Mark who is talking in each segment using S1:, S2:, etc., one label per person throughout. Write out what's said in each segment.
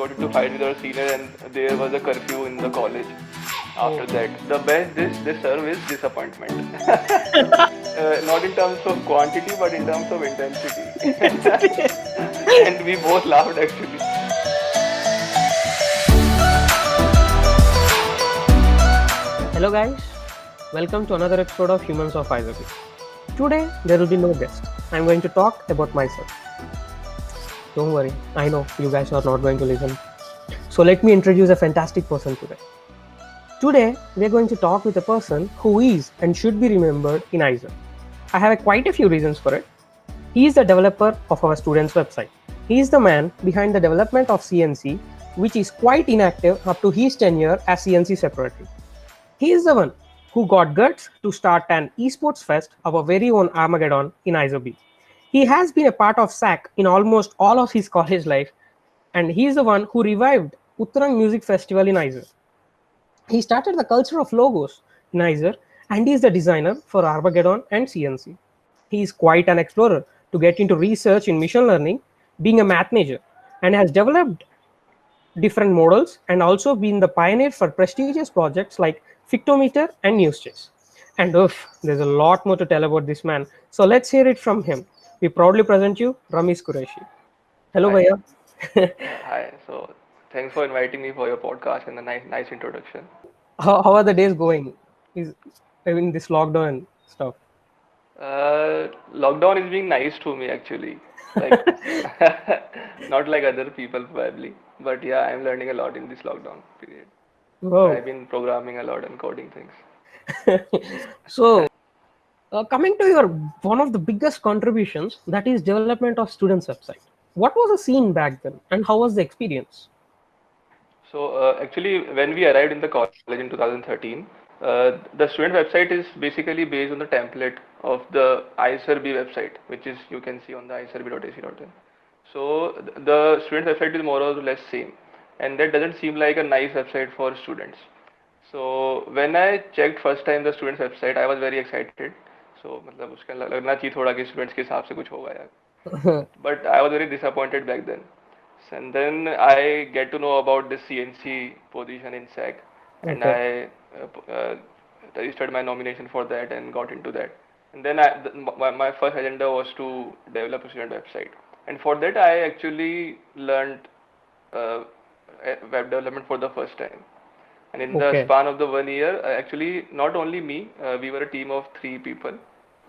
S1: got into fight with our senior, and there was a curfew in the college. After that, the best dish they serve is disappointment. Not in terms of quantity, but in terms of intensity. And we both laughed actually.
S2: Hello guys, welcome to another episode of Humans of Isaac. Today there will be no guest. I'm going to talk about myself. Don't worry, I know you guys are not going to listen. So let me introduce a fantastic person today. Today we are going to talk with a person who is and should be remembered in Isaac. I have quite a few reasons for it. He is the developer of our students' website. He is the man behind the development of CNC, which is quite inactive up to his tenure as CNC secretary. He is the one who got guts to start an esports fest, our very own Armageddon in Isobi. He has been a part of SAC in almost all of his college life, and he is the one who revived Uttarang Music Festival in Iser. He started the culture of logos in Iser, and he is the designer for Armageddon and CNC. He is quite an explorer to get into research in machine learning, being a math major, and has developed different models and also been the pioneer for prestigious projects like Fictometer and NewsChase. And there's a lot more to tell about this man. So let's hear it from him. We proudly present you Ramesh Qureshi. Hello,
S1: Hi.
S2: Bhaiya.
S1: Hi. So thanks for inviting me for your podcast and a nice introduction.
S2: How are the days going? Is I mean this lockdown and stuff.
S1: Lockdown is being nice to me actually. Like not like other people probably, but yeah, I'm learning a lot in this lockdown period.
S2: Wow.
S1: I've been programming a lot and coding things.
S2: So coming to your one of the biggest contributions, that is development of students website. What was the scene back then, and how was the experience?
S1: So actually, when we arrived in the college in 2013, the student website is basically based on the template of the ISRB website, which is you can see on the isrb.ac.in. So the student website is more or less same, and that doesn't seem like a nice website for students. So when I checked first time the students website, I was very excited. So मतलब उसका लगना चाहिए थोड़ा कि students के हिसाब से कुछ होगा यार. But I was very disappointed back then. And then I get to know about this CNC position in SAC, and
S2: Okay.
S1: I registered my nomination for that and got into that. And then my first agenda was to develop a student website, and for that I actually learned uh, web development for the first time. And in the
S2: Okay.
S1: span of the 1 year, actually not only me, we were a team of 3 people.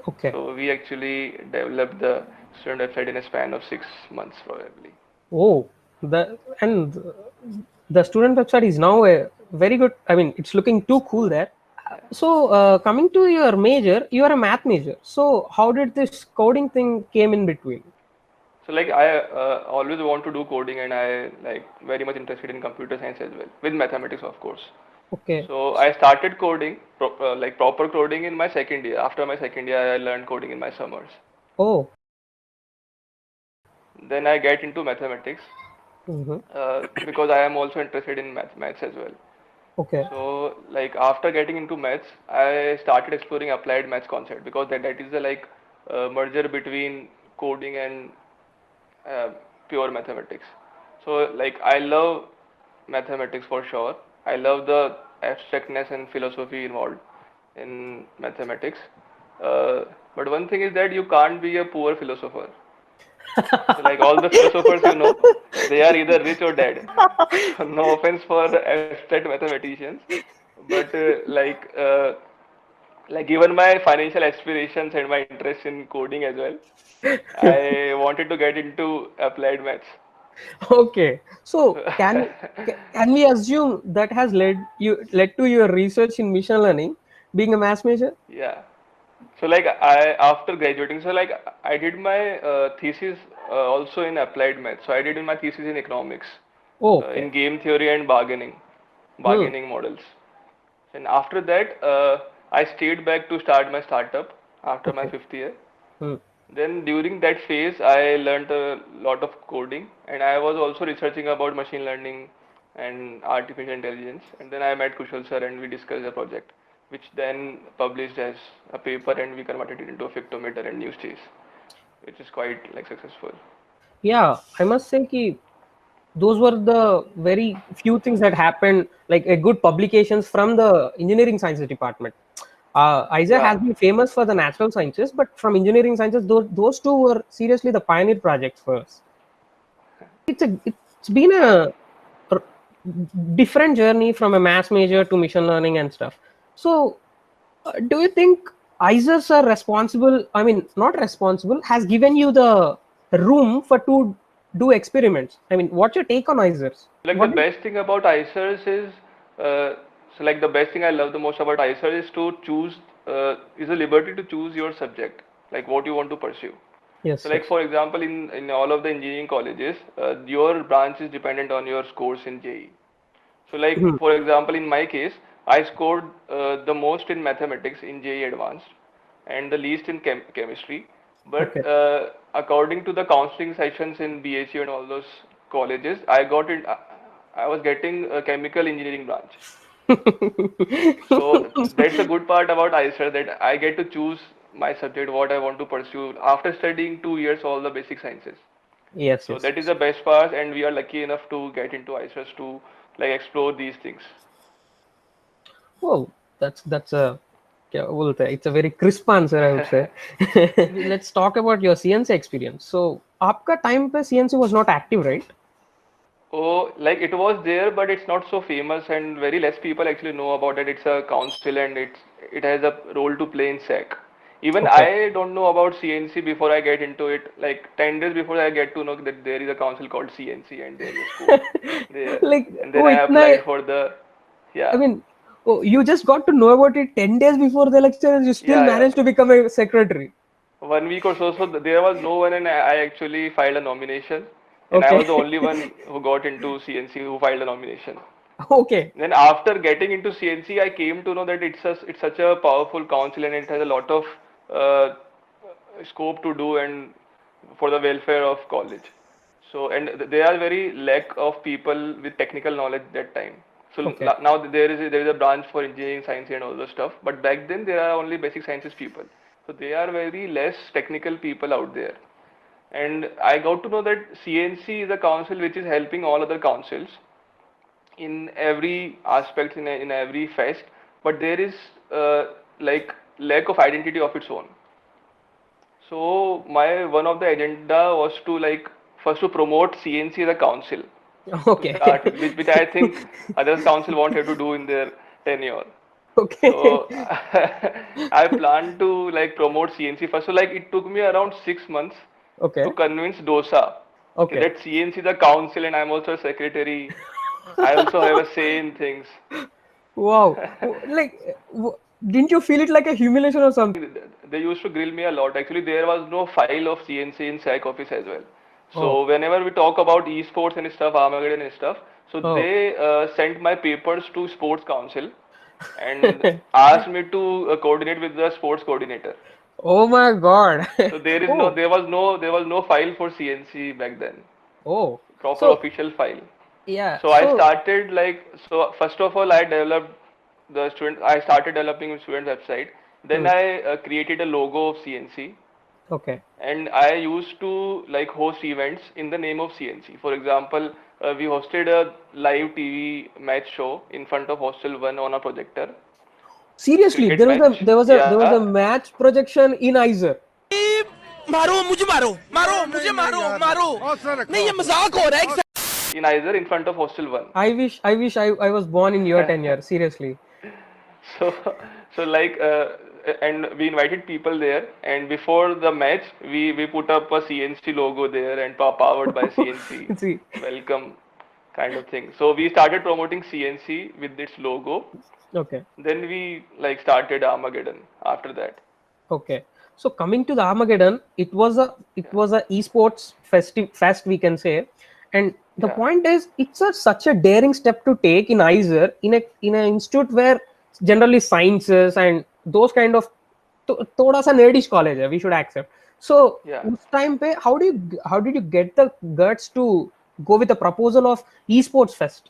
S2: Okay.
S1: So we actually developed the student website in a span of 6 months probably.
S2: Oh, the student website is now a very good. I mean, it's looking too cool there.
S1: Yeah.
S2: So, coming to your major, you are a math major. So, how did this coding thing came in between?
S1: So like I always want to do coding, and I like very much interested in computer science as well, with mathematics of course.
S2: Okay.
S1: So I started coding, like proper coding in my second year. After my second year, I learned coding in my summers.
S2: Oh.
S1: Then I get into mathematics
S2: Mm-hmm.
S1: because I am also interested in maths as well.
S2: Okay.
S1: So like after getting into maths, I started exploring applied maths concept because that is the like merger between coding and uh, pure mathematics. So like I love mathematics for sure. I love the abstractness and philosophy involved in mathematics. Uh, but one thing is that you can't be a poor philosopher. So like all the philosophers they are either rich or dead. So no offense for abstract mathematicians, but like given my financial aspirations and my interest in coding as well, I wanted to get into applied maths.
S2: Okay. So, can we assume that has led to your research in machine learning, being a math major?
S1: Yeah. So like I after graduating, so like I did my thesis also in applied maths. So I did my thesis in economics, in
S2: Okay.
S1: game theory and
S2: Hmm.
S1: bargaining models. And after that, I stayed back to start my startup after my
S2: Okay.
S1: fifth year.
S2: Hmm.
S1: Then during that phase, I learned a lot of coding, and I was also researching about machine learning and artificial intelligence. And then I met Kushal sir, and we discussed the project, which then published as a paper, and we converted it into a Fictometer and NewsChase, which is quite like successful.
S2: Yeah, I must say ki those were the very few things that happened, like a good publications from the engineering sciences department. ISER has
S1: Yeah.
S2: been famous for the natural sciences, but from engineering sciences, those two were seriously the pioneer projects for us. It's been a r- different journey from a maths major to machine learning and stuff. So, do you think ISERs are responsible? I mean, not responsible, has given you the room for to do experiments. I mean, what's your take on ISERs?
S1: Like the
S2: What?
S1: best thing about ICERs is, so like the best thing I love the most about ICER is to choose, is the liberty to choose your subject, like what you want to pursue. So
S2: Yes,
S1: like
S2: yes.
S1: for example, in all of the engineering colleges, your branch is dependent on your scores in JE. So like
S2: Mhm.
S1: for example, in my case, I scored the most in mathematics in JE Advanced and the least in chemistry. But
S2: Okay.
S1: according to the counseling sessions in BHU and all those colleges, I got it. I was getting a chemical engineering branch. So that's the good part about ICER, that I get to choose my subject, what I want to pursue after studying 2 years all the basic sciences.
S2: Yes,
S1: So
S2: yes.
S1: that is the best part, and we are lucky enough to get into ICERs to like explore these things.
S2: Oh, that's a क्या बोलते हैं, it's a very crisp answer, I would say. Let's talk about your CNC experience. So, आपका time पे CNC was not active, right?
S1: Oh, like it was there, but it's not so famous, and very less people actually know about it. It's a council, and it has a role to play in SEC. Even
S2: Okay.
S1: I don't know about CNC before I get into it. Like 10 days before I get to know that there is a council called CNC and there is a scope there.
S2: Like,
S1: And then
S2: oh,
S1: I
S2: इतना,
S1: applied for the,
S2: I
S1: yeah,
S2: mean, oh, you just got to know about it 10 days before the election and you still
S1: yeah, yeah.
S2: managed to become a secretary.
S1: 1 week or so. So there was no one, and I actually filed a nomination, and I
S2: Okay.
S1: was the only one who got into CNC who filed a nomination.
S2: Okay.
S1: Then after getting into CNC, I came to know that it's such a powerful council and it has a lot of uh, scope to do and for the welfare of college. So and there are very lack of people with technical knowledge that time. So
S2: Okay.
S1: now there is a branch for engineering, science, and all those stuff. But back then there are only basic sciences people. So there are very less technical people out there. And I got to know that CNC is a council which is helping all other councils in every aspect in every fest, but there is like lack of identity of its own. So my one of the agenda was to like first to promote CNC as a council to
S2: Okay.
S1: start with, which I think other council wanted to do in their tenure.
S2: Okay.
S1: So I plan to like promote CNC first. So like it took me around 6 months to
S2: Okay.
S1: convince DOSA okay,
S2: Okay.
S1: that CNC is a council and I'm also a secretary. I also have a say in things.
S2: Wow. Like, didn't you feel it like a humiliation or something?
S1: They used to grill me a lot. Actually, there was no file of CNC in SAC office as well.
S2: Oh.
S1: So whenever we talk about esports and stuff, Armageddon and stuff, so
S2: Oh.
S1: they sent my papers to sports council and asked me to coordinate with the sports coordinator.
S2: Oh my God.
S1: So there is no,
S2: Oh.
S1: there was no file for CNC back then,
S2: Oh.
S1: proper
S2: So,
S1: official file.
S2: yeah.
S1: So I
S2: So,
S1: started like, so first of all I developed the student, I started developing a student website. Then
S2: hmm,
S1: I created a logo of CNC
S2: okay.
S1: and I used to like host events in the name of CNC. For example, we hosted a live TV match show in front of Hostel 1 on a projector,
S2: Seriously,
S1: cricket match.
S2: there was a
S1: Yeah,
S2: match projection in ISER.
S3: मारो मुझे मारो मारो मुझे मारो मारो नहीं ये मजाक हो रहा है
S1: in either in front of Hostel 1.
S2: I was born in your tenure. Seriously.
S1: So, so like, and we invited people there, and before the match, we put up a CNC logo there and powered by CNC,
S2: See.
S1: welcome kind of thing. So we started promoting CNC with its logo.
S2: Okay.
S1: Then we like started Armageddon after that.
S2: Okay. So coming to the Armageddon, it
S1: Yeah,
S2: was a esports fest, we can say, and the
S1: yeah,
S2: point is it's such a daring step to take in ISER in an institute where generally sciences and those kind of thoda sa nerdish college hai, we should accept. So
S1: yeah.
S2: उस time पे how did you get the guts to go with a proposal of esports fest?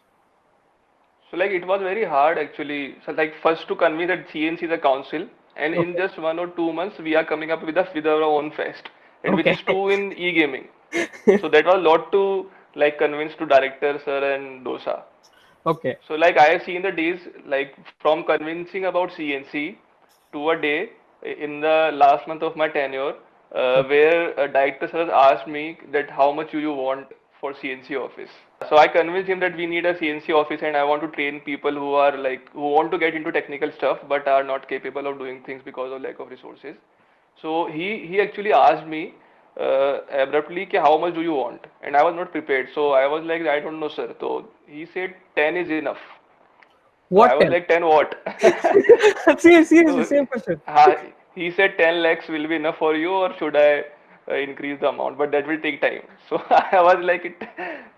S1: So like it was very hard actually. So like first to convince that CNC is a council, and in
S2: Okay.
S1: just 1 or 2 months we are coming up with our own fest, and which
S2: Okay.
S1: is two in e-gaming. So that was a lot to like convince to director sir and dosa.
S2: Okay.
S1: So like I have seen the days like from convincing about CNC to a day in the last month of my tenure where a director sir asked me that how much do you want for CNC office. So I convinced him that we need a CNC office and I want to train people who are like who want to get into technical stuff but are not capable of doing things because of lack of resources. So he actually asked me abruptly, कि how much do you want? And I was not prepared. So I was like, I don't know, sir. So he said 10 is enough. So I
S2: What
S1: was
S2: 10?
S1: like 10 what?
S2: Seriously,
S1: So
S2: same question.
S1: he said 10 lakhs will be enough for you or should I increase the amount? But that will take time. So I was like,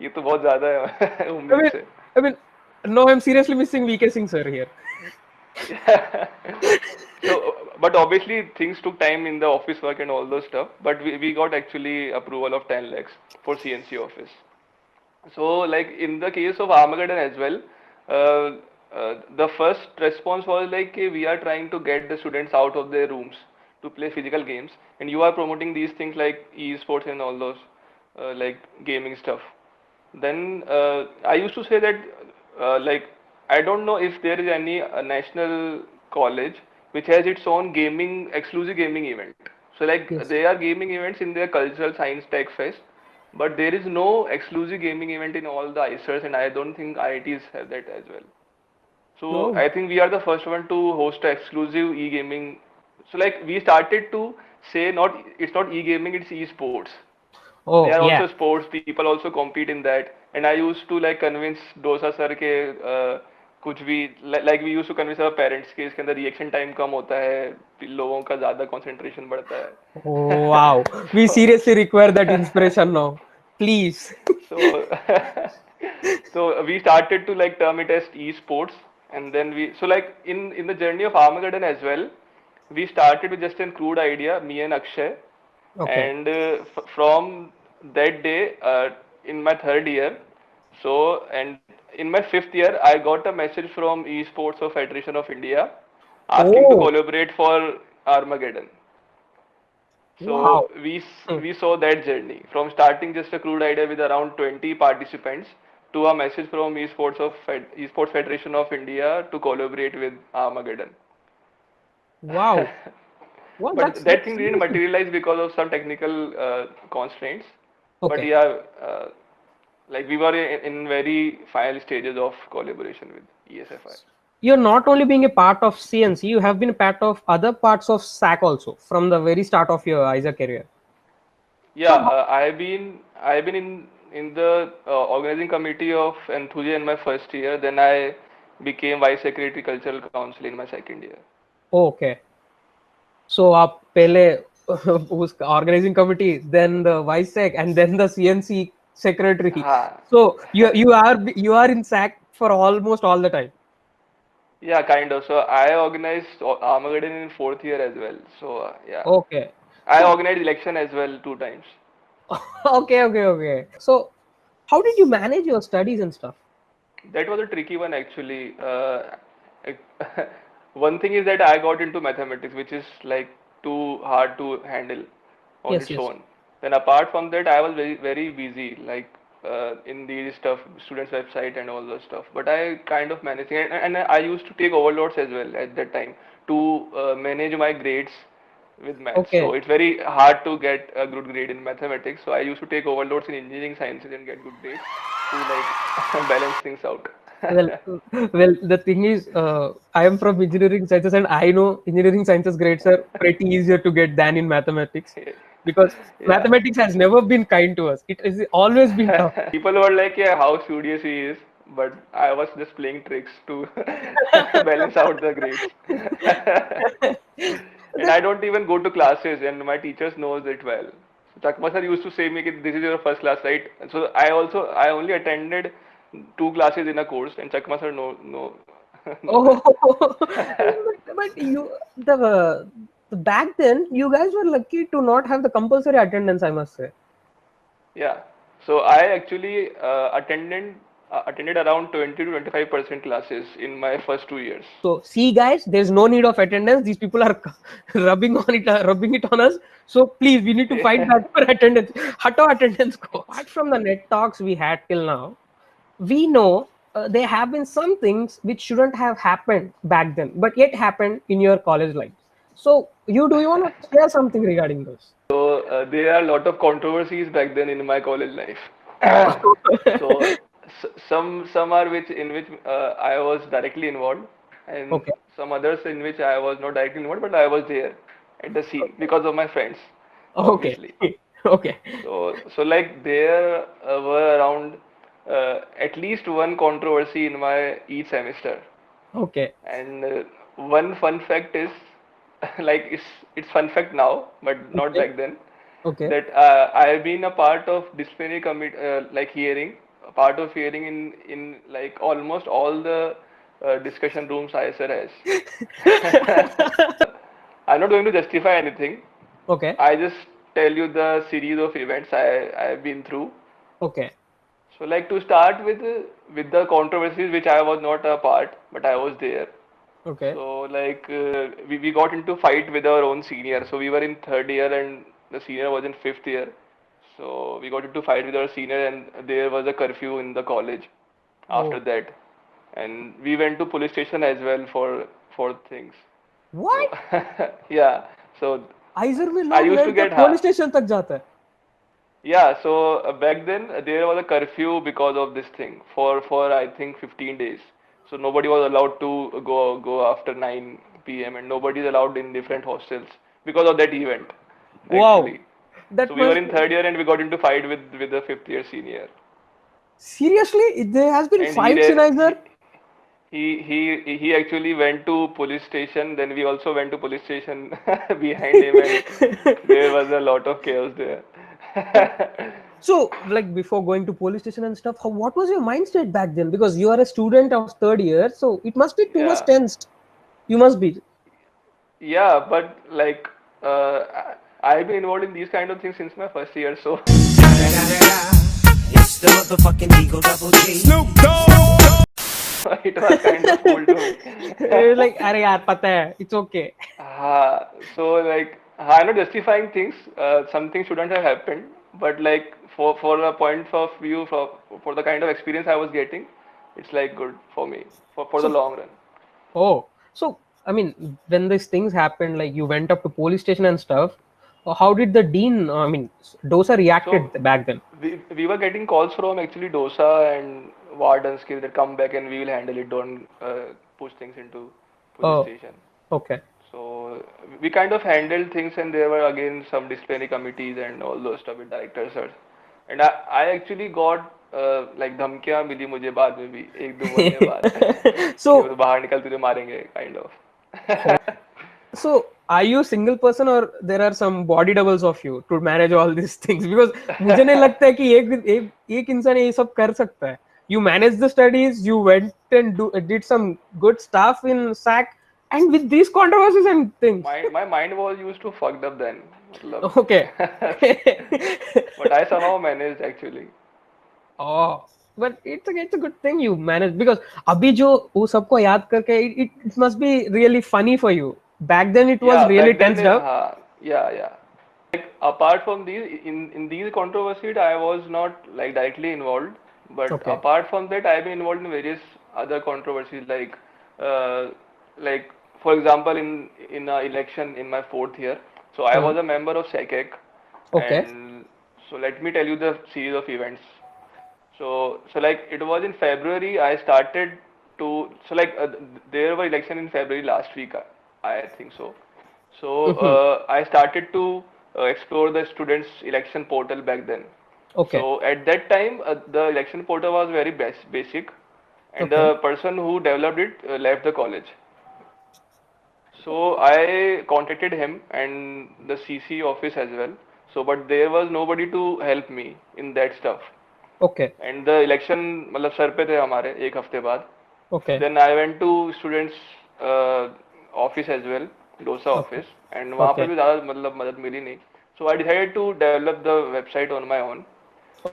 S1: ये तो बहुत ज़्यादा है
S2: I
S1: उम्मीद
S2: mean,
S1: से.
S2: I mean, no, I'm seriously missing VK Singh sir here.
S1: So, but obviously things took time in the office work and all those stuff. But we got actually approval of 10 lakhs for CNC office. So, like in the case of Armageddon as well, the first response was like, "Ki we are trying to get the students out of their rooms to play physical games, and you are promoting these things like esports and all those like gaming stuff." Then I used to say that like I don't know if there is any national college which has its own gaming exclusive gaming event. So like
S2: Yes.
S1: they are gaming events in their cultural science tech fest, but there is no exclusive gaming event in all the ICERs, and I don't think IITs have that as well. So
S2: No.
S1: I think we are the first one to host an exclusive e-gaming. So like we started to say not it's not e-gaming, it's e-sports. They
S2: Oh,
S1: are
S2: yeah.
S1: also sports. People also compete in that. And I used to like convince dosa sir के कुछ भी like we used to convince our parents कि इसके अंदर reaction time कम होता है, लोगों का ज़्यादा concentration बढ़ता
S2: Oh, wow. We
S1: है.
S2: seriously require that inspiration now. Please.
S1: So so we started to like term it as esports, and then we so like in the journey of Armageddon as well, we started with just a crude idea, me and Akshay,
S2: Okay.
S1: and from that day in my third year, so and in my fifth year, I got a message from Esports of Federation of India asking to
S2: Oh,
S1: collaborate for Armageddon.
S2: wow.
S1: So
S2: Hmm.
S1: we saw that journey from starting just a crude idea with around 20 participants to a message from Esports Federation of India to collaborate with Armageddon.
S2: Wow. Well,
S1: But that
S2: that's
S1: thing didn't
S2: seriously.
S1: materialize because of some technical constraints. But
S2: Okay.
S1: yeah, like we were in very final stages of collaboration with ESFI.
S2: You're not only being a part of CNC, you have been a part of other parts of SAC also from the very start of your ISA career.
S1: Yeah,
S2: So,
S1: I've been in the organizing committee of Enthusia in my first year. Then I became vice secretary cultural council in my second year.
S2: okay. So आप पहले उस organizing committee, then the vice sec, and then the CNC secretary.
S1: हाँ,
S2: So you are in SAC for almost all the time.
S1: yeah, kind of. So I organized Armageddon in fourth year as well. So yeah,
S2: Okay.
S1: I
S2: So
S1: organized election as well 2 times.
S2: okay. So how did you manage your studies and stuff?
S1: That was a tricky one actually. One thing is that I got into mathematics, which is like too hard to handle on
S2: Yes,
S1: its
S2: yes.
S1: own. Then apart from that, I was very busy, like in the stuff, students' website and all those stuff. But I kind of managing, and I used to take overloads as well at that time to manage my grades with maths. So
S2: Okay.
S1: it's very hard to get a good grade in mathematics. So I used to take overloads in engineering sciences and get good grades to like balance things out.
S2: Well, well, the thing is, I am from engineering sciences, and I know engineering sciences grades are pretty easier to get than in mathematics because
S1: Yeah.
S2: mathematics has never been kind to us. It has always been tough.
S1: People were like, yeah, how studious he is, but I was just playing tricks to balance out the grades. And
S2: That,
S1: I don't even go to classes, and my teachers knows it well. Chakma sir used to say me, this is your first class, right? And so I only attended 2 classes in a course, and Chakma sir no know
S2: oh,
S1: that.
S2: but back then you guys were lucky to not have the compulsory attendance, I must say.
S1: Yeah. So I actually attended attended around 20 to 25% classes in my first 2 years.
S2: So see, guys, there's no need of attendance. These people are rubbing it on us. So please, we need to fight back for attendance. Hato attendance go. Apart from the net talks we had till now, we know there have been some things which shouldn't have happened back then, but yet happened in your college life. So you want to share something regarding those?
S1: So there are a lot of controversies back then in my college life.
S2: Oh,
S1: So some are which I was directly involved, and
S2: okay,
S1: some others in which I was not directly involved, but I was there at the scene because of my friends,
S2: okay,
S1: obviously.
S2: okay,
S1: So like there were around at least one controversy in my each semester.
S2: okay,
S1: And one fun fact is, like it's fun fact now, but not
S2: okay,
S1: back then,
S2: okay.
S1: that I have been a part of disciplinary commit like hearing, a part of hearing in like almost all the discussion rooms ISR has. I'm not going to justify anything.
S2: Okay,
S1: I just tell you the series of events I've been through.
S2: okay,
S1: So like to start with the controversies which I was not a part, but I was there.
S2: okay.
S1: So like we got into fight with our own senior. So we were in third year and the senior was in fifth year. So we got into fight with our senior and there was a curfew in the college after
S2: Oh,
S1: that. And we went to police station as well for things. So
S2: what?
S1: yeah. So
S2: आइजर में
S1: I
S2: लोग
S1: used to
S2: लड़के
S1: get
S2: police station तक जाता है.
S1: yeah. So back then there was a curfew because of this thing for I think 15 days. So nobody was allowed to go after 9 p.m. and nobody is allowed in different hostels because of that event
S2: Wow,
S1: actually.
S2: that
S1: So we were
S2: must
S1: in third year and we got into fight with the fifth year senior.
S2: seriously. There has been
S1: And he
S2: fights in
S1: re-
S2: Aizer.
S1: he actually went to police station. Then we also went to police station behind him, and there was a lot of chaos there.
S2: So, like before going to police station and stuff, what was your mindset back then? Because you are a student of third year, so it must be too much
S1: Yeah,
S2: tensed. You must be.
S1: yeah, but like I've been involved in these kind of things since my first year, so
S3: It's the motherfucking Eagle Double G. Snoop Dogg.
S1: it was kind of cool to me.
S2: Like, अरे यार पता है, it's okay.
S1: So like I'm not justifying things. Something shouldn't have happened, but like for a point of view for the kind of experience I was getting, it's like good for me for the
S2: So,
S1: long run.
S2: oh, so I mean, when these things happened, like you went up to police station and stuff. How did the dean? I mean, Dosa
S1: So
S2: reacted back then.
S1: we were getting calls from actually DOSA and wardens ki that come back and we will handle it. Don't push things into police
S2: Oh,
S1: station.
S2: okay,
S1: So we kind of handled things, and there were again some disciplinary committees and all those stuff with directors, sir. And I actually got like धमकियां मिली मुझे बाद में भी एक दो महीने बाद कि वो
S2: so
S1: तो बाहर निकल तुझे मारेंगे kind of.
S2: So, are you a single person or there are some body doubles of you to manage all these things? Because मुझे नहीं लगता है कि एक इंसान ये सब कर सकता है. You managed the studies, you went and did some good stuff in SAC, and with these controversies and things.
S1: My mind was used to fucked up then. मतलब.
S2: Okay.
S1: But I somehow managed actually.
S2: Oh, but it's a good thing you managed because अभी जो वो सबको याद करके it must be really funny for you. Back then it was
S1: Yeah,
S2: really
S1: back then,
S2: tensed up.
S1: yeah. Like apart from these, in these controversies, I was not like directly involved. But
S2: Okay.
S1: apart from that, I've been involved in various other controversies, uh, like for example, in a election in my fourth year. So I was a member of SECEC,
S2: Okay.
S1: and so let me tell you the series of events. So like it was in February. I started to so like there were election in February last week. I think so. So
S2: Mhm.
S1: I started to explore the students' election portal back then.
S2: Okay.
S1: So at that time, the election portal was very basic, and
S2: Okay.
S1: the person who developed it left the college. So I contacted him and the CC office as well. So but there was nobody to help me in that stuff.
S2: Okay.
S1: And the election मतलब sir पे थे हमारे एक हफ्ते बाद.
S2: Okay.
S1: Then I went to students office as well, DOSA
S2: Okay.
S1: office, and वहाँ पे
S2: Okay.
S1: भी ज़्यादा मतलब मदद मिली नहीं. So I decided to develop the website on my own.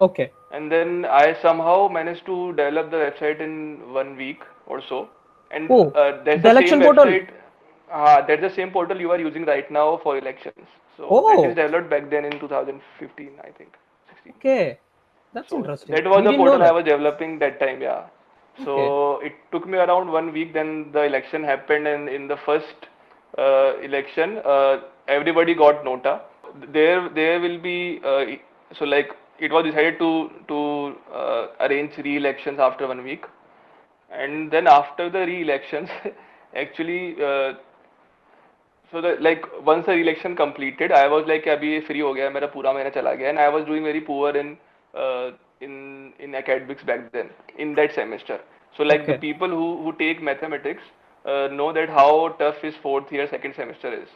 S2: Okay.
S1: and then I somehow managed to develop the website in 1 week or so. And
S2: Oh,
S1: that's
S2: the
S1: the same
S2: election portal.
S1: website, that's the same portal you are using right now for elections. So that is
S2: Oh,
S1: developed back then in 2015, I think, 16.
S2: okay. That's
S1: So
S2: interesting.
S1: that was
S2: We
S1: the
S2: didn't know
S1: portal I
S2: that.
S1: was developing that time, yeah.
S2: Okay.
S1: So it took me around 1 week. Then the election happened, and in the first election, everybody got nota. There will be so like it was decided to arrange re-elections after 1 week, and then after the re-elections, actually. So the like once the election completed, I was like अभी ये free हो गया मेरा पूरा महीना चला गया, and I was doing very poor uh, in academics back then in that semester. So like the
S2: Okay.
S1: people who take mathematics know that how tough is fourth year second semester is.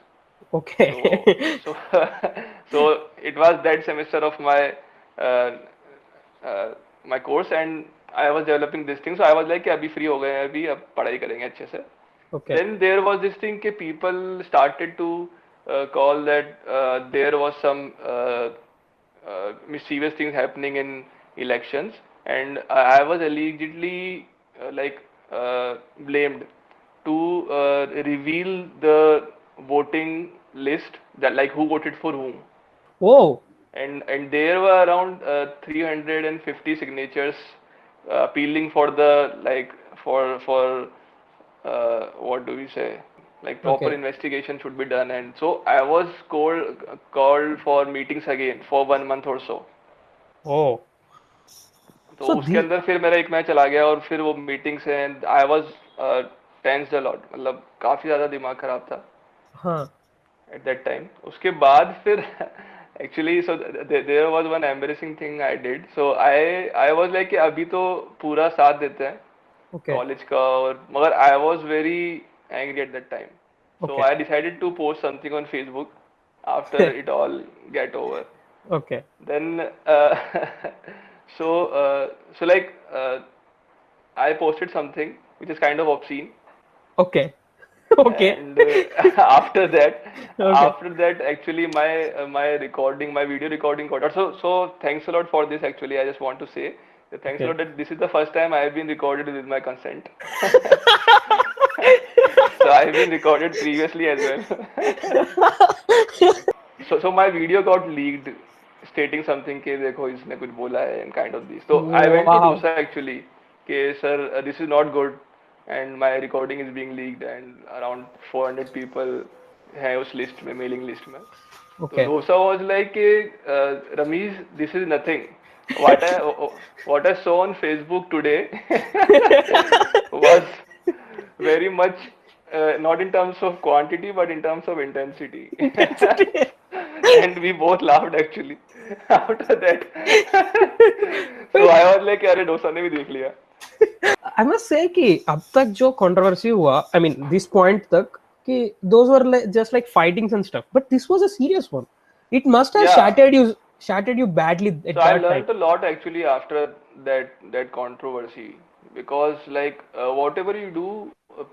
S1: So
S2: Okay.
S1: so so it was that semester of uh, uh, my course, and I was developing this thing. So I was like कि अभी free हो गए हैं अभी अब पढ़ाई करेंगे अच्छे से.
S2: Okay.
S1: Then there was this thing that people started to call that there was some mischievous things happening in elections, and I was allegedly like blamed to reveal the voting list, that like who voted for whom.
S2: Oh,
S1: And there were around 350 signatures appealing for the like for what do we say, like proper
S2: okay.
S1: investigation should be done. And so I was called for meetings again for 1 month or so.
S2: Oh.
S1: तो
S2: So
S1: उसके
S2: the
S1: अंदर फिर मेरा एक match चला गया और फिर वो meetings and I was tensed a lot, मतलब काफी ज्यादा दिमाग खराब था
S2: huh.
S1: at that time. उसके बाद फिर actually so there was one embarrassing thing I did. So I was like कि अभी तो पूरा साथ देते हैं
S2: Okay.
S1: कॉलेज का, और मगर I was very angry at that time. So
S2: Okay.
S1: I decided to post something on Facebook after it all get over.
S2: Okay.
S1: Then so like I posted something which is kind of obscene,
S2: Okay. Okay.
S1: and after that
S2: Okay.
S1: actually my recording, my video recording got out. So thanks a lot for this. Actually, I just want to say that thanks a
S2: Okay.
S1: lot that this is the first time I have been recorded with my consent. So I've been recorded previously as well. So my video got leaked stating something कि देखो इसने कुछ बोला है and kind of this. So I went to
S2: Wow.
S1: DOSA actually कि sir this is not good and my recording is being leaked and around 400 people हैं उस list में, mailing list में. So
S2: Okay.
S1: DOSA was like कि Ramesh, this is nothing. What I saw on Facebook today was very much not in terms of quantity but in terms of intensity.
S2: Intensity.
S1: And we both laughed actually after that. So I was like अरे डोसा ने भी देख लिया.
S2: I must say कि अब तक जो controversy हुआ, I mean this point तक कि those were just like fightings and stuff, but this was a serious one. It must have
S1: Yeah.
S2: shattered you badly
S1: So
S2: at
S1: I
S2: that time.
S1: learned a lot actually after that controversy, because like whatever you do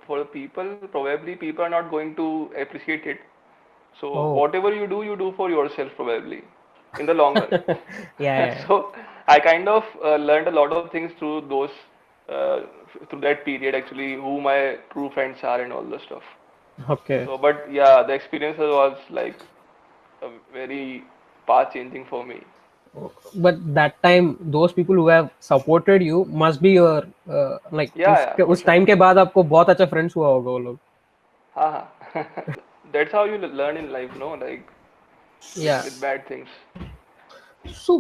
S1: for people, probably people are not going to appreciate it. So
S2: Oh.
S1: whatever you do for yourself probably in the long run.
S2: Yeah.
S1: So I kind of learned a lot of things through those through that period actually, who my true friends are and all the stuff.
S2: Okay.
S1: So but yeah, the experience was like very path changing for me.
S2: But that time those people who have supported you must be your like
S1: Yeah, for
S2: उस
S1: sure.
S2: time के बाद आपको बहुत अच्छा friends हुआ होगा वो लोग.
S1: Haha. That's how you learn in life, no? Like
S2: Yeah.
S1: with bad things.
S2: So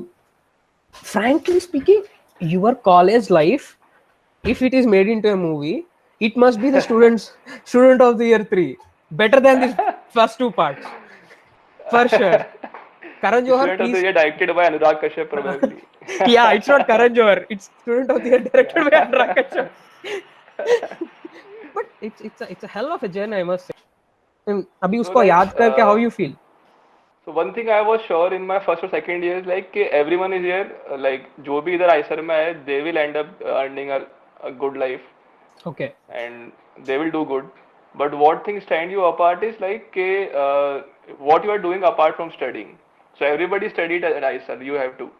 S2: frankly speaking, your college life, if it is made into a movie, it must be the student of the year 3, better than the first two parts for sure. Karan Johar,
S1: Student of the
S2: please.
S1: year directed by Anurag Kashyap probably.
S2: Yeah, it's not Karan Johar, it's student of the year directed by Anurag Kashyap. But it's a hell of a journey, I must say. अभी
S1: So
S2: उसको
S1: like
S2: याद करके how you feel?
S1: so one thing I was sure in my first or second year is like कि everyone is here, like जो भी इधर Eicher में है, they will end up earning a good life
S2: Okay.
S1: and they will do good. But what things stand you apart is like what you are doing apart from studying. So everybody studied at ISR, you have to.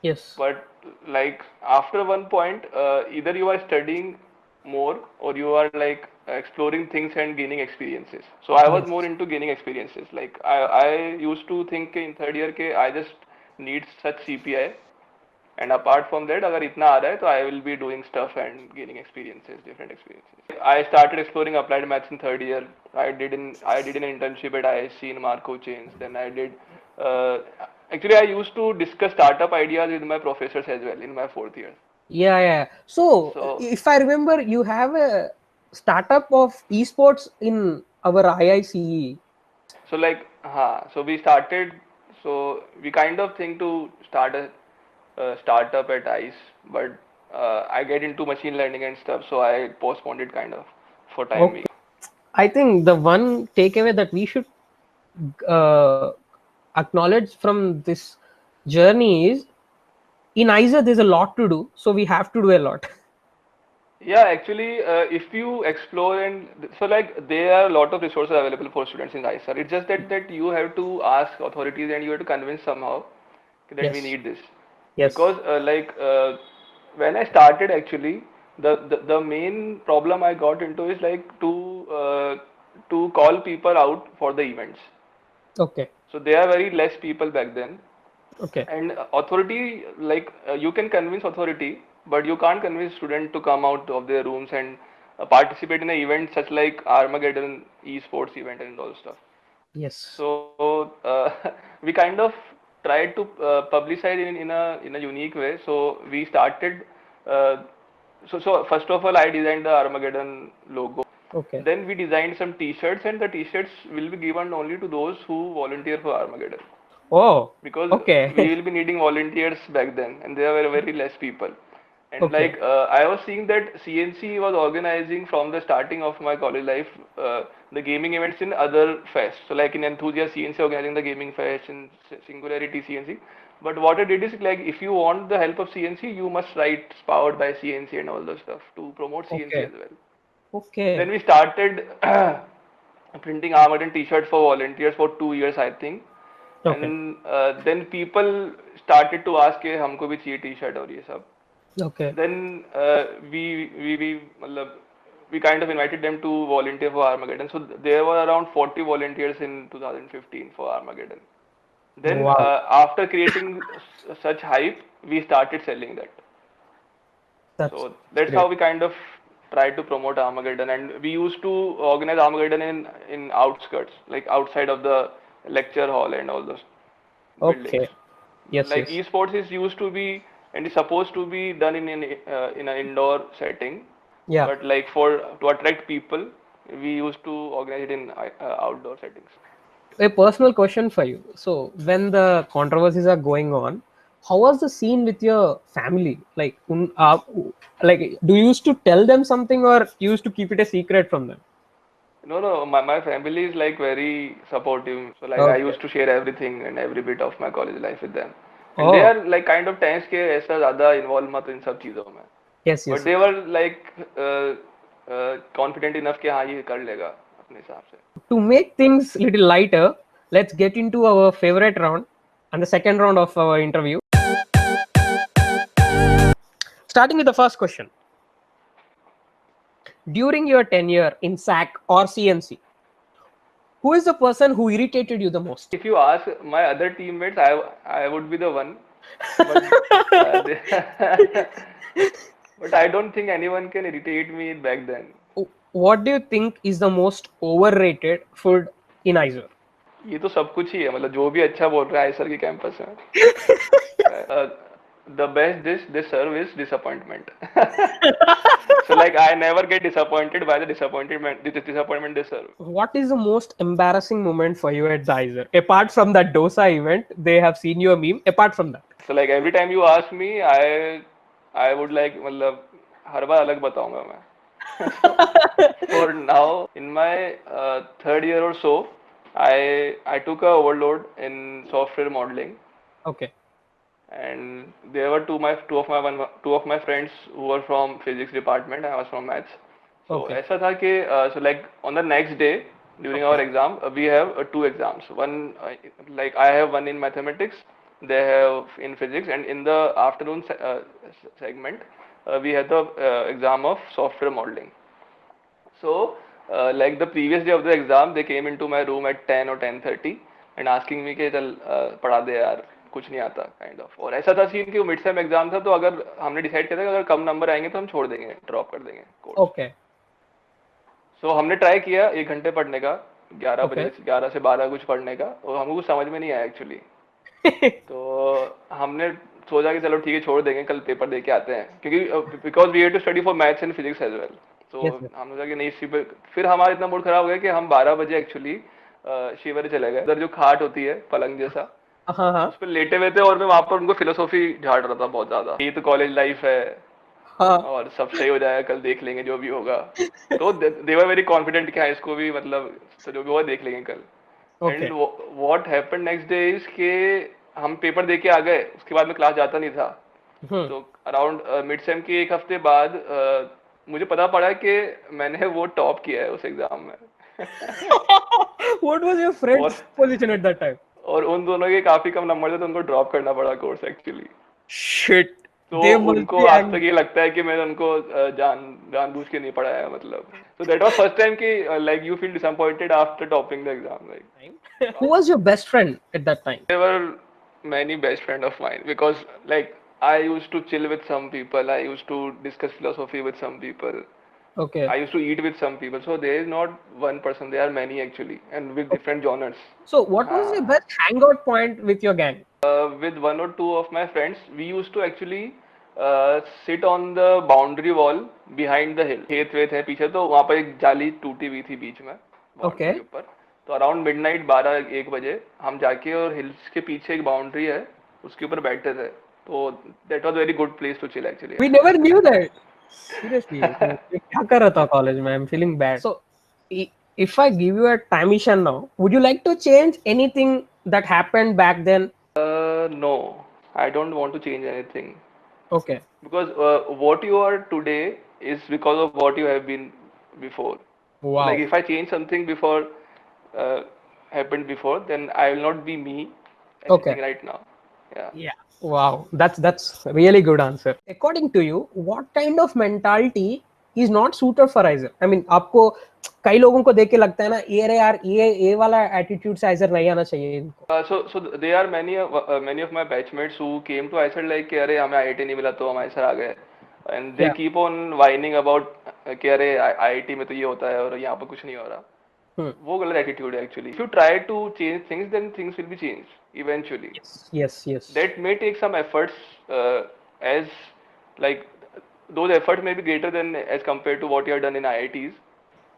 S2: Yes.
S1: But like after one point, either you are studying more or you are like exploring things and gaining experiences. So I was more
S2: Yes.
S1: into gaining experiences. Like I used to think in third year ke I just need such CPI, and apart from that, अगर इतना आ रहा है तो I will be doing stuff and gaining experiences, different experiences. I started exploring applied maths in third year. I did an internship at ISC in Marco Chains. Then I did. Uh, Actually, I used to discuss startup ideas with my professors as well in my fourth year.
S2: Yeah, yeah. So,
S1: So
S2: if I remember, you have a startup of esports in our IICE.
S1: so like, so we started. So we kind of think to start a startup at ICE, but I get into machine learning and stuff, so I postponed it kind of for time being.
S2: Okay. I think the one takeaway that we should uh, acknowledge from this journey is in ISA there's a lot to do, so we have to do a lot.
S1: Yeah, actually, if you explore and so like there are a lot of resources available for students in ISR. It's just that you have to ask authorities and you have to convince somehow that we
S2: Yes.
S1: need this.
S2: Yes.
S1: Because when I started actually, the main problem I got into is like to call people out for the events.
S2: Okay.
S1: So there are very less people back then,
S2: Okay.
S1: and authority, like you can convince authority, but you can't convince student to come out of their rooms and participate in an event such like Armageddon esports event and all stuff.
S2: Yes.
S1: So we kind of tried to publicize in a unique way. So we started. Uh, so first of all, I designed the Armageddon logo.
S2: Okay.
S1: Then we designed some T-shirts, and the T-shirts will be given only to those who volunteer for Armageddon,
S2: Oh.
S1: because we
S2: Okay.
S1: will be needing volunteers back then, and there were very less people. And
S2: Okay.
S1: like I was seeing that CNC was organizing from the starting of my college life the gaming events in other fests. So like in Enthusiast, CNC organizing the gaming fest, in Singularity, CNC. But what I did is like if you want the help of CNC, you must write powered by CNC and all those stuff to promote CNC
S2: Okay.
S1: as well. Then
S2: Okay.
S1: we started printing Armageddon T-shirts for volunteers for 2 years, I think.
S2: Okay.
S1: And then people started to ask कि हमको भी चाहिए T-shirt और ये सब.
S2: Okay.
S1: Then मतलब, we kind of invited them to volunteer for Armageddon. So there were around 40 volunteers in 2015 for Armageddon. Then
S2: Wow.
S1: after creating such hype, we started selling that.
S2: That's
S1: So that's
S2: great.
S1: how we kind of tried to promote Armageddon, and we used to organize Armageddon in outskirts, like outside of the lecture hall and all those buildings.
S2: Okay. Yes.
S1: Like
S2: Yes.
S1: esports is used to be and is supposed to be done in an indoor setting,
S2: Yeah.
S1: but like for to attract people, we used to organize it in outdoor settings.
S2: A personal question for you. So, when the controversies are going on, how was the scene with your family? Like, do you used to tell them something, or you used to keep it a secret from them?
S1: No, no, my family is like very supportive. So like I
S2: Okay.
S1: used to share everything and every bit of my college life with them. And they
S2: Oh,
S1: are like kind of tense के ऐसा ज़्यादा involve मत इन सब चीज़ों में.
S2: yes,
S1: But
S2: yes,
S1: they
S2: yes.
S1: were like confident enough कि हाँ ये कर लेगा अपने हिसाब से.
S2: To make things a little lighter, let's get into our favorite round and the second round of our interview. Starting with the first question. During your tenure in SAC or CNC, who is the person who irritated you the most?
S1: If you ask my other teammates, I would be the one, but but I don't think anyone can irritate me back then.
S2: What do you think is the most overrated food in Iser?
S1: ये तो सब कुछ ही है, मतलब जो भी अच्छा बोल रहा है आईसर के कैंपस में. The best dish they serve is disappointment. So like I never get disappointed by the disappointment they serve.
S2: What is the most embarrassing moment for you at the Iser? Apart from that dosa event, they have seen your meme. Apart from that,
S1: So like every time you ask me, I would like मतलब हर बार अलग बताऊंगा मैं. So for now, in my third year or so, I took a overload in software modeling,
S2: okay,
S1: and there were two of my friends who were from physics department, and I was from maths. So
S2: okay,
S1: ऐसा था कि so like on the next day during our
S2: okay,
S1: exam, we have two exams. One like I have one in mathematics they have in physics, and in the afternoon segment, we had the exam of software modeling. So, like the previous day of the exam, they came into my room at 10 or 10:30 and asking me कि चल पढ़ा दे यार, कुछ नहीं आता kind of. और ऐसा था सीन कि वो मिड सेम एग्जाम था, तो अगर हमने डिसाइड किया था कि अगर कम नंबर आएंगे तो हम छोड़ देंगे, ड्रॉप कर देंगे कोर्स.
S2: Okay.
S1: सो हमने ट्राई किया 1 घंटे पढ़ने का, 11
S2: Okay.
S1: बजे 11 से 12 कुछ पढ़ने का, और हमको कुछ समझ में नहीं आया एक्चुअली. तो हमने सोचा कि चलो ठीक है, छोड़ देंगे, कल पेपर दे के आते हैं, क्योंकि because we had to study for maths and physics as well. तो
S2: Yes, yes.
S1: हमने सोचा कि नहीं, इसी पे फिर हमारा इतना मूड खराब हो गया कि हम 12 बजे एक्चुअली शिवरी चले गए. उधर जो खाट होती है पलंग जैसा,
S2: हाँ
S1: उस पर लेटे हुए थे, और मैं वहां पर उनको फिलोसॉफी झाड़ रहा था बहुत ज्यादा. ये तो कॉलेज लाइफ है
S2: हाँ.
S1: और सब सही हो जाएगा, कल देख लेंगे जो भी होगा. तो दे वर वेरी कॉन्फिडेंट कि हाँ, इसको भी मतलब तो जो भी होगा देख लेंगे कल.
S2: Okay.
S1: And what happened next day is के हम पेपर दे के आ गए, उसके बाद मैं क्लास जाता नहीं था. तो अराउंड मिड सेम के एक हफ्ते बाद मुझे पता पड़ा कि मैंने वो टॉप किया है उस एग्जाम में.
S2: What was your friend's position at that time?
S1: और उन दोनों के काफी कम नंबर थे, तो उनको ड्रॉप करना पड़ा कोर्स एक्चुअली.
S2: Shit.
S1: तो
S2: They must
S1: उनको
S2: be
S1: आज
S2: angry.
S1: तक ये लगता है कि मैंने उनको जानबूझ के नहीं पढ़ाया है, मतलब. So that was first time कि like you feel disappointed after topping the exam. Like
S2: Who was your best friend at that time?
S1: there were many best friend of mine, because like I used to chill with some people, I used to discuss philosophy with some people,
S2: Okay.
S1: I used to eat with some people. So there is not one person, there are many actually, and with different genres.
S2: So what was your best hangout point with your gang?
S1: With one or two of my friends, we used to actually sit on the boundary wall behind the hill. खेत वेत है पीछे, तो वहाँ पर एक जाली टूटी हुई थी बीच में boundary
S2: Okay.
S1: के ऊपर. तो अराउंड मिडनाइट 12-1 बजे हम जाके, और हिल्स के पीछे एक बाउंड्री है, उसके ऊपर बैठते थे. तो that was very good place to chill actually.
S2: We never knew that. Seriously. ये क्या कर रहा था college में? I'm feeling bad. So, if I give you a time machine now, would you like to change anything that happened back then?
S1: No, I don't want to change anything,
S2: Okay.
S1: because what you are today is because of what you have been before.
S2: Wow.
S1: Like if I change something before happened before, then I will not be me
S2: Okay.
S1: existing right now. Yeah.
S2: Yeah. Wow. That's really good answer. According to you, what kind of mentality is not suited for Iser? I mean, आपको कई लोगों को देख के लगता है ना, यार ये वाला एटीट्यूड से Iser नहीं आना चाहिए इनको.
S1: So there are many of my batchmates who came to ISET like कि अरे हमें IIT नहीं मिला तो हम ISET आ गए, and they
S2: Yeah.
S1: keep on whining about कि अरे IIT में तो ये होता है और यहाँ पर कुछ नहीं हो रहा. वो गलत एटीट्यूड है actually. If you try to change things, then things will be changed eventually.
S2: Yes.
S1: That may take some efforts, as like those efforts may be greater than as compared to what you have done in IITs.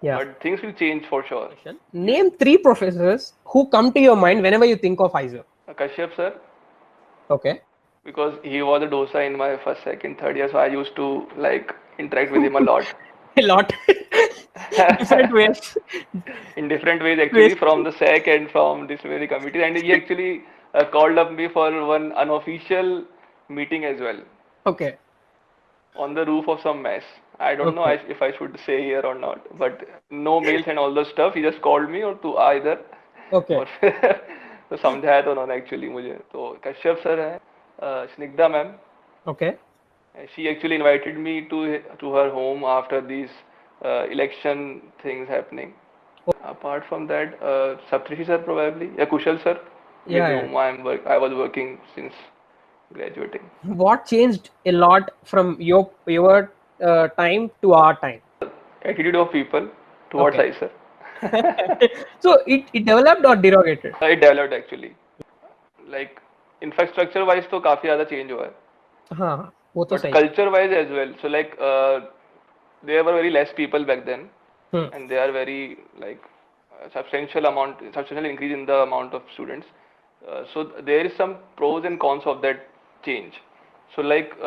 S2: Yeah.
S1: But things will change for sure.
S2: Name 3 professors who come to your mind whenever you think of Iser.
S1: Kashyap sir,
S2: Okay.
S1: because he was a dosa in my first, second, third year, so I used to like interact with him a lot.
S2: A lot. Different ways.
S1: In different ways actually,
S2: Ways.
S1: from the SEC and from disciplinary committee, and he actually called up me for one unofficial meeting as well,
S2: Okay.
S1: on the roof of some mess. I don't know
S2: Okay.
S1: if I should say here or not, but no mails and all the stuff. He just called me और तू आ इधर.
S2: Okay.
S1: और फिर तो समझाया तो उन्होंने actually मुझे. तो कश्यप सर है, Snigdha ma'am.
S2: Okay.
S1: She actually invited me to her home after these election things happening. Apart from that, Saptrishi sir probably, yeah, Kushal sir, with
S2: Yeah.
S1: whom I was working since graduating.
S2: What changed a lot from your time to our time?
S1: Attitude of people towards
S2: Okay.
S1: ISER.
S2: So it developed or derogated?
S1: It developed actually. Like infrastructure wise तो काफी ज़्यादा change हुआ है.
S2: हाँ, वो तो
S1: But
S2: सही.
S1: culture wise as well. So like there were very less people back then, and they are very like substantial increase in the amount of students. So there is some pros and cons of that change. So like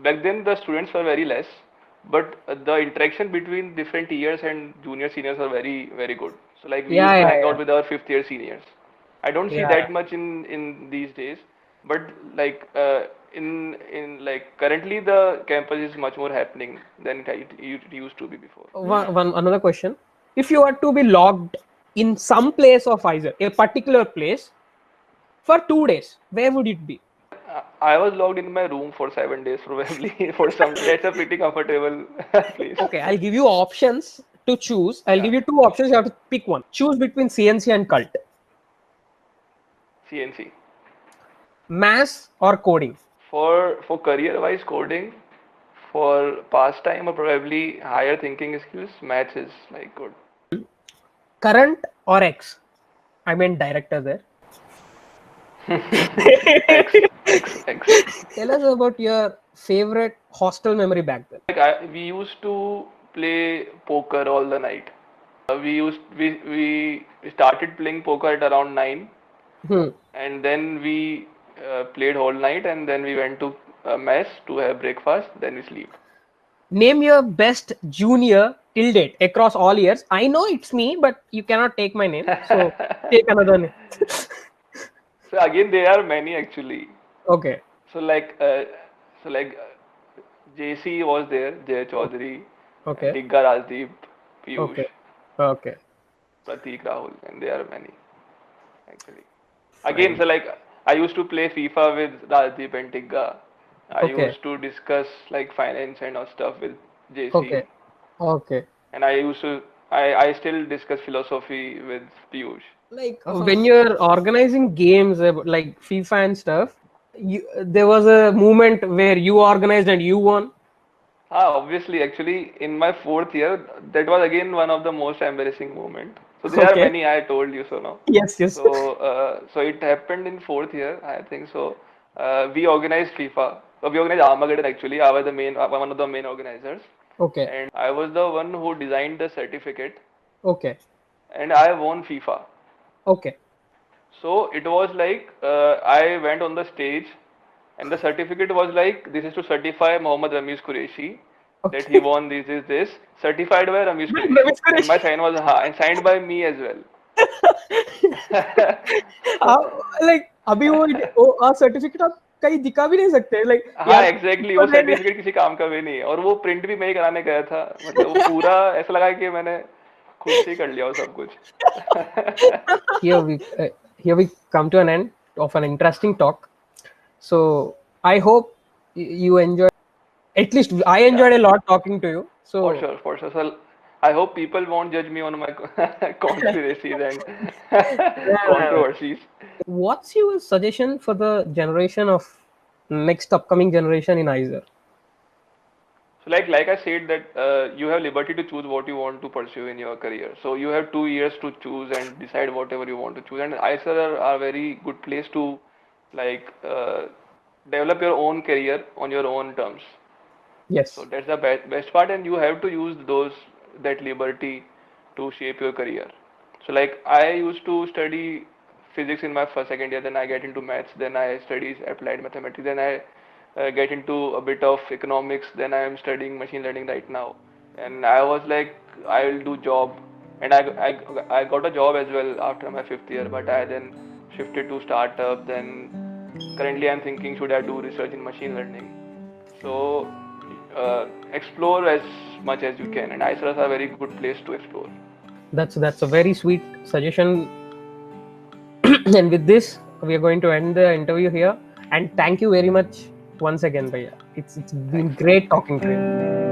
S1: back then the students were very less, but the interaction between different years and junior seniors were very very good. So like we used to hang out with our 5th year seniors. I don't see that much in these days, but like in like currently the campus is much more happening than it used to be before.
S2: Another question. If you are to be logged in some place of Iser, a particular place, for 2 days, where would it be?
S1: I was locked in my room for 7 days probably for some. That's a pretty comfortable place.
S2: Okay, I'll give you options to choose. I'll
S1: Yeah.
S2: give you 2 options. You have to pick one. Choose between CNC and cult.
S1: CNC.
S2: Maths or coding.
S1: For career-wise coding, for pastime or probably higher thinking skills, maths is like good.
S2: Current or X. I meant director there.
S1: X.
S2: Tell us about your favorite hostel memory back then.
S1: Like we used to play poker all the night. We started playing poker at around 9,
S2: Hmm.
S1: and then we played whole night, and then we went to mess to have breakfast. Then we sleep.
S2: Name your best junior till date across all years. I know it's me, but you cannot take my name. So take another name.
S1: So again, there are many actually.
S2: Okay.
S1: So like JC was there, Jay Chaudhary,
S2: Okay.
S1: Digga Rajdeep, Piyush,
S2: Okay. Okay.
S1: Prateek Rahul, and there are many actually. Again, so like I used to play FIFA with Rajdeep and Digga. I
S2: Okay.
S1: used to discuss like finance and all stuff with JC,
S2: Okay. Okay.
S1: and I still discuss philosophy with Piyush.
S2: Like when you're organizing games like FIFA and stuff, there was a moment where you organized and you won.
S1: Obviously, actually, in my 4th year, that was again one of the most embarrassing moment. So there are
S2: Okay.
S1: many I told you so now.
S2: Yes.
S1: So it happened in 4th year, I think so. We organized FIFA. So we organized Armageddon actually. I was one of the main organizers,
S2: Okay.
S1: and I was the one who designed the certificate,
S2: Okay.
S1: and I won FIFA.
S2: Okay.
S1: So it was like I went on the stage, and the certificate was like, this is to certify Mohammad Rameez Qureshi that he won this certified by Rameez Qureshi,
S2: Rameez Qureshi.
S1: and my sign was and signed by me as well.
S2: Like अभी वो certificate आप कहीं दिखा भी नहीं सकते like
S1: हाँ exactly वो सर्टिफिकेट किसी काम का भी नहीं है और वो प्रिंट भी मैं ही कराने गया था मतलब वो पूरा ऐसा लगा कि मैंने खुद से ही कर लिया वो सब कुछ
S2: here we come to an end of an interesting talk. So I hope you enjoyed. At least I enjoyed a lot talking to you. So
S1: for sure. So I hope people won't judge me on my conspiracies and controversies.
S2: What's your suggestion for the generation of next upcoming generation in ISER?
S1: So like I said that you have liberty to choose what you want to pursue in your career. So you have 2 years to choose and decide whatever you want to choose. And ISER are a very good place to like develop your own career on your own terms.
S2: Yes.
S1: So that's the best part, and you have to use that liberty to shape your career. So like I used to study physics in my second year, then I get into maths, then I study applied mathematics, then I get into a bit of economics, then I am studying machine learning right now. And I was like, I will do job, and I got a job as well after my 5th year, but I then shifted to startup. Then currently I'm thinking, should I do research in machine learning? So explore as much as you can, and ISERs are a very good place to explore.
S2: That's a very sweet suggestion. And with this, we are going to end the interview here. And thank you very much once again, Bhaiya. It's been great talking to you.